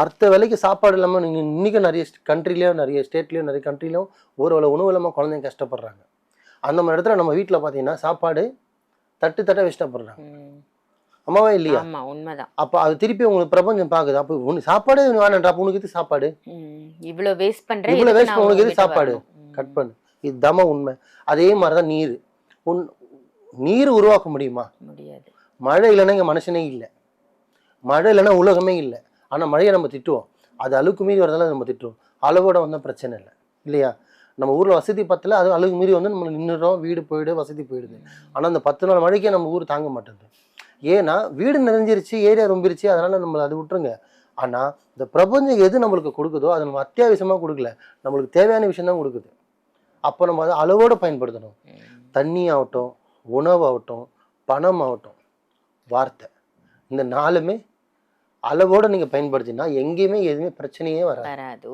அடுத்த வேலைக்கு சாப்பாடு இல்லாமல் நீங்கள் இன்றைக்கி நிறைய கண்ட்ரிலையோ நிறைய ஸ்டேட்லேயோ நிறைய கண்ட்ரிலையும் ஒரு வேளை உணவு இல்லாமல் குழந்தைங்க கஷ்டப்படுறாங்க. அந்த மாதிரி இடத்துல நம்ம வீட்டில் பார்த்தீங்கன்னா சாப்பாடு தட்டு இஷ்டப்படுறாங்க. அம்மாவா இல்லையா? உண்மைதான். அப்போ அது திருப்பி உங்களுக்கு பிரபஞ்சம் பார்க்குது. அப்போ உனக்கு சாப்பாடு வேணான்றா, அப்போ உனக்கு இது சாப்பாடு இவ்வளோ வேஸ்ட் பண்ணுறேன், இவ்வளோ வேஸ்ட் உனக்கு இது சாப்பாடு கட் பண்ணு. இது தம உண்மை. அதே மாதிரி தான் நீர். நீர் உருவாக்க முடியுமா? முடியாது. மழை இல்லைன்னா இங்கே மனுஷனே இல்லை, மழை இல்லைன்னா உலகமே இல்லை. ஆனால் மழையை நம்ம திட்டுவோம், அது அழுக்கு மீறி வரதால நம்ம திட்டுவோம். அளவோட வந்தால் பிரச்சனை இல்லை இல்லையா? நம்ம ஊரில் வசதி பத்தல, அது அழுகு மீறி வந்து நம்ம நின்றுறோம், வீடு போயிடு, வசதி போயிடுது. ஆனால் அந்த 10 நாள் மழைக்கே நம்ம ஊர் தாங்க மாட்டேங்குது. ஏன்னா வீடு நிறைஞ்சிருச்சு, ஏரியா ரொம்பிருச்சு, அதனால நம்மளை அது விட்டுருங்க. ஆனால் இந்த பிரபஞ்சம் எது நம்மளுக்கு கொடுக்குதோ அது நம்ம அத்தியாவசியமாக கொடுக்கல, நம்மளுக்கு தேவையான விஷயம் தான் கொடுக்குது. அப்போ நம்ம அதை அளவோடு பயன்படுத்தணும். தண்ணி ஆகட்டும், உணவாகட்டும், பணம் ஆகட்டும், வார்த்தை, இந்த 4மே அளவோடு நீங்கள் பயன்படுத்தினா எங்கேயுமே எதுவுமே பிரச்சனையே வராது.